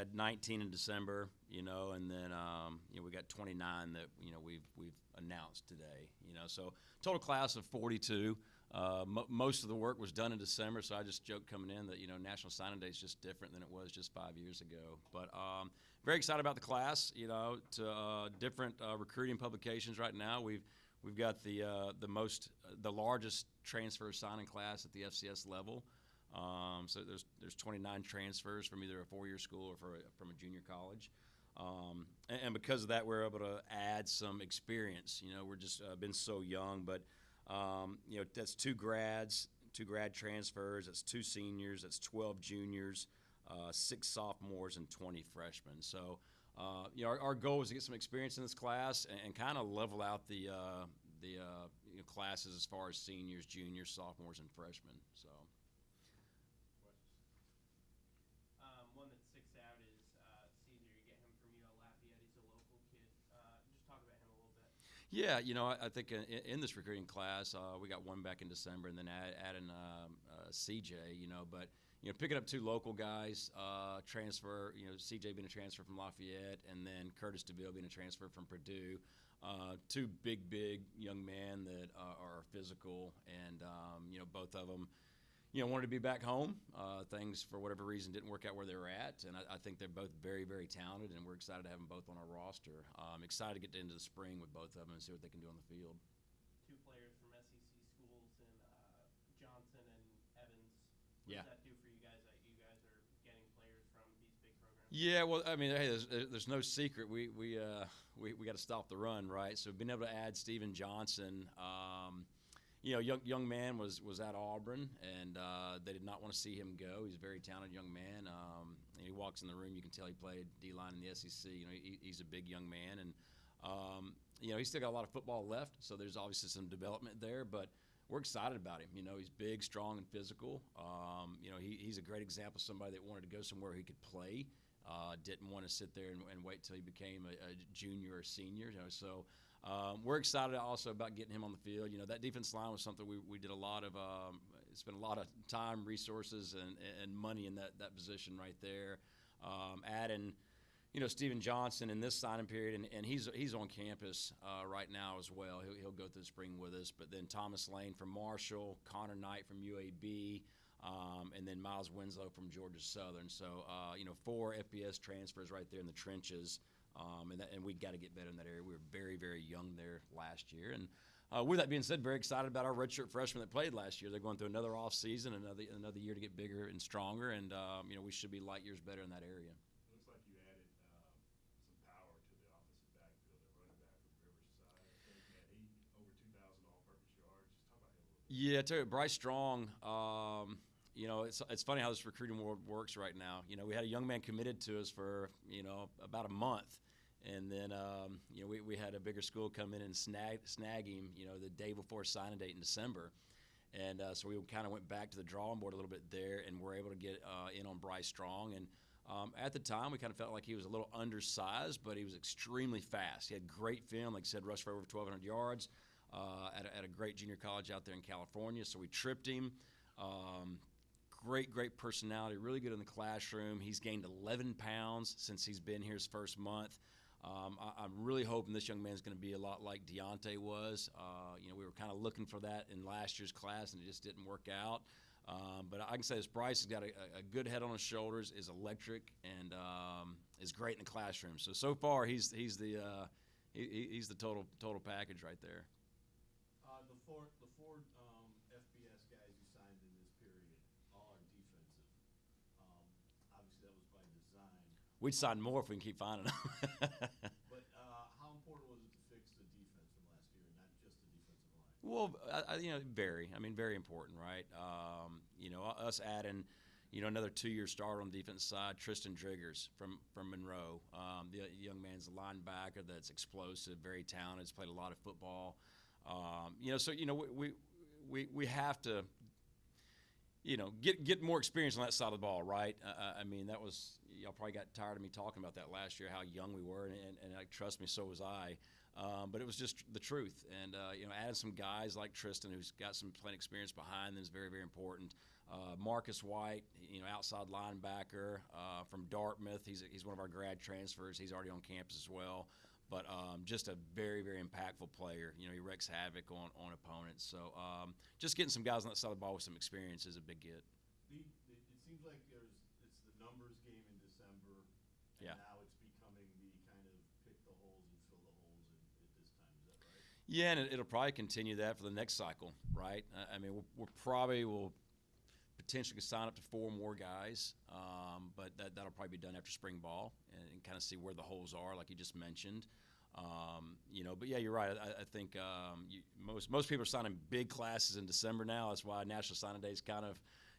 had 19 in December, and then we got 29 that we've announced today. So total class of 42. Most of the work was done in December, so I just joked coming in that National Signing Day is just different than it was just 5 years ago. But very excited about the class. To different recruiting publications right now. We've got the largest transfer signing class at the FCS level. So there's 29 transfers from either a four-year school or from a junior college. And because of that, we're able to add some experience. We're just been so young, but that's two grad transfers, that's 2 seniors, that's 12 juniors, 6 sophomores, and 20 freshmen. So our goal is to get some experience in this class and kind of level out the classes as far as seniors, juniors, sophomores, and freshmen. So. One that sticks out is Caesar. You get him from UL Lafayette. He's a local kid. Just talk about him a little bit. Yeah, I think in this recruiting class, we got one back in December, and then adding CJ. But picking up 2 local guys, transfer. CJ being a transfer from Lafayette, and then Curtis DeVille being a transfer from Purdue. 2 big young men that are physical, and both of them. Wanted to be back home. Things, for whatever reason, didn't work out where they were at, and I think they're both very, very talented, and we're excited to have them both on our roster. Excited to get into the spring with both of them and see what they can do on the field. 2 players from SEC schools, and Johnson and Evans. What Yeah. does that do for you guys that you guys are getting players from these big programs? Yeah, well, I mean, hey, there's no secret. We got to stop the run, right? So being able to add Steven Johnson. Young man was at Auburn, and they did not want to see him go. He's a very talented young man. He walks in the room, you can tell he played D-line in the SEC. He's a big young man, and he's still got a lot of football left, so there's obviously some development there. But we're excited about him. He's big, strong, and physical. He's a great example of somebody that wanted to go somewhere he could play. Didn't want to sit there and wait till he became a junior or senior. So. We're excited also about getting him on the field. That defense line was something we did a lot of, spent a lot of time, resources, and money in that position right there. Adding, Steven Johnson in this signing period, and he's on campus right now as well. He'll go through the spring with us. But then Thomas Lane from Marshall, Connor Knight from UAB, and then Miles Winslow from Georgia Southern. So, 4 FBS transfers right there in the trenches. And we got to get better in that area. We were very, very young there last year. And with that being said, very excited about our redshirt freshmen that played last year. They're going through another off season, another year to get bigger and stronger. And we should be light years better in that area. It looks like you added some power to the offensive backfield. A running back from Riverside, I think, he over 2,000 all-purpose yards. Just talk about him a little bit. Yeah, I tell you, Bryce Strong. It's funny how this recruiting world works right now. We had a young man committed to us for about a month. And then, we had a bigger school come in and snag him, the day before signing date in December. And so we kind of went back to the drawing board a little bit there, and were able to get in on Bryce Strong. And at the time, we kind of felt like he was a little undersized, but he was extremely fast. He had great film, like I said, rushed for over 1,200 yards at a great junior college out there in California. So we tripped him. Great personality, really good in the classroom. He's gained 11 pounds since he's been here his first month. I'm really hoping this young man is going to be a lot like Deontay was. We were kind of looking for that in last year's class, and it just didn't work out. But I can say this: Bryce has got a good head on his shoulders, is electric, and is great in the classroom. So far, he's the total package right there. The four FBS guys you signed in this period all are defensive. Obviously, that was by design. We'd sign more if we can keep finding them. But how important was it to fix the defense from last year, and not just the defensive line? Well, very important, right? Us adding, another 2-year starter on the defense side, Tristan Driggers from Monroe. The young man's a linebacker that's explosive, very talented. He's played a lot of football. We have to. get more experience on that side of the ball, right? I mean, that was y'all probably got tired of me talking about that last year, how young we were, and trust me, so was I. But it was just the truth, and adding some guys like Tristan, who's got some playing experience behind them, is very, very important. Marcus White, outside linebacker from Dartmouth. He's one of our grad transfers. He's already on campus as well. But just a very, very impactful player. He wreaks havoc on opponents. So just getting some guys on that side of the ball with some experience is a big get. It seems like it's the numbers game in December, and Yeah. now it's becoming the kind of pick the holes and fill the holes at this time. Is that right? Yeah, and it'll probably continue that for the next cycle, right? I mean, we'll probably will potentially sign up to 4 more guys, but that'll probably be done after spring ball and kind of see where the holes are, like you just mentioned. But yeah, you're right. I think most people are signing big classes in December now. That's why National Signing Day is kind of,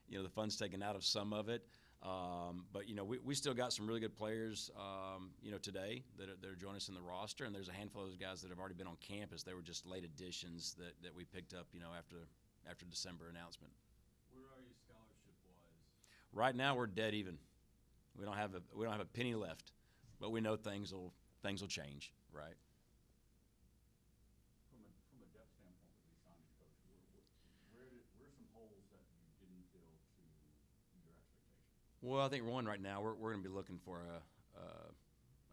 the fun's taken out of some of it. But we still got some really good players, today that are joining us in the roster, and there's a handful of those guys that have already been on campus. They were just late additions that we picked up, after December announcement. Where are you scholarship-wise? Right now, we're dead even. We don't have a penny left, but we know things will change, right? From a depth standpoint with these signings, Coach, where are some holes that you didn't fill to your expectations? Well, I think one right now we're going to be looking for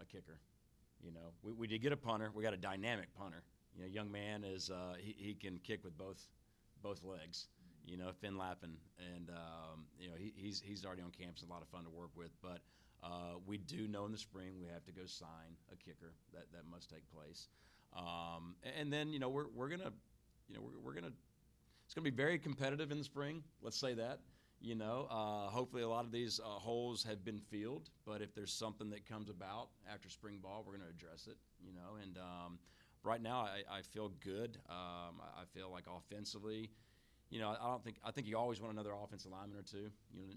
a kicker. We did get a punter. We got a dynamic punter. Young man is he can kick with both legs. Finn Lappin, and he's already on campus. A lot of fun to work with, but we do know in the spring we have to go sign a kicker. That must take place, and then we're gonna it's gonna be very competitive in the spring. Let's say that. Hopefully a lot of these holes have been filled, but if there's something that comes about after spring ball, we're gonna address it. And right now I feel good. I feel like offensively. I think you always want another offensive lineman or two.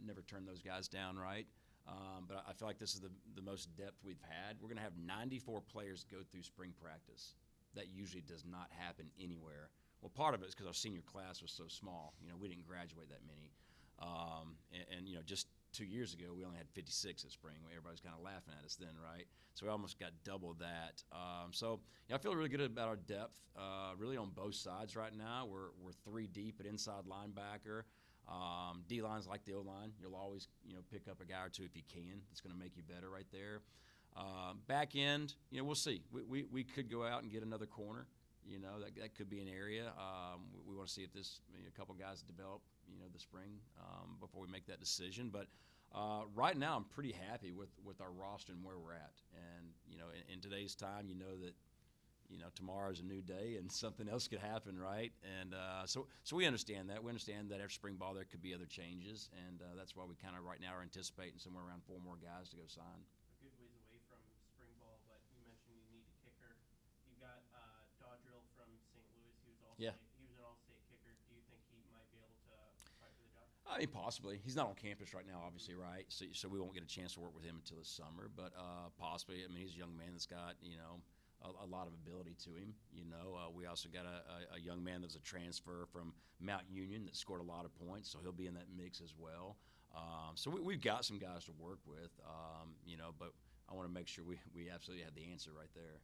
Never turn those guys down, right? But I feel like this is the most depth we've had. We're going to have 94 players go through spring practice. That usually does not happen anywhere. Well, part of it is because our senior class was so small. We didn't graduate that many. Just 2 years ago, we only had 56 at spring. Everybody was kind of laughing at us then, right? So we almost got double that. I feel really good about our depth, really on both sides right now. We're 3 deep at inside linebacker. D-line's like the O-line. You'll always, pick up a guy or two if you can. It's going to make you better right there. Back end, we'll see. We could go out and get another corner. That could be an area. We want to see if a couple guys develop, the spring before we make that decision. But right now, I'm pretty happy with our roster and where we're at. And in today's time, that tomorrow's a new day and something else could happen, right? And so we understand that. We understand that after spring ball there could be other changes, and that's why we kind of right now are anticipating somewhere around 4 more guys to go sign. A good ways away from spring ball, but you mentioned you need a kicker. You got Dodrill from St. Louis. He was Yeah. He was an all-state kicker. Do you think he might be able to fight for the job? I mean, possibly. He's not on campus right now, obviously, right? So we won't get a chance to work with him until the summer, but possibly. I mean, he's a young man that's got, a lot of ability to him. We also got a young man that's a transfer from Mount Union that scored a lot of points, so he'll be in that mix as well. So we've got some guys to work with, but I want to make sure we absolutely have the answer right there.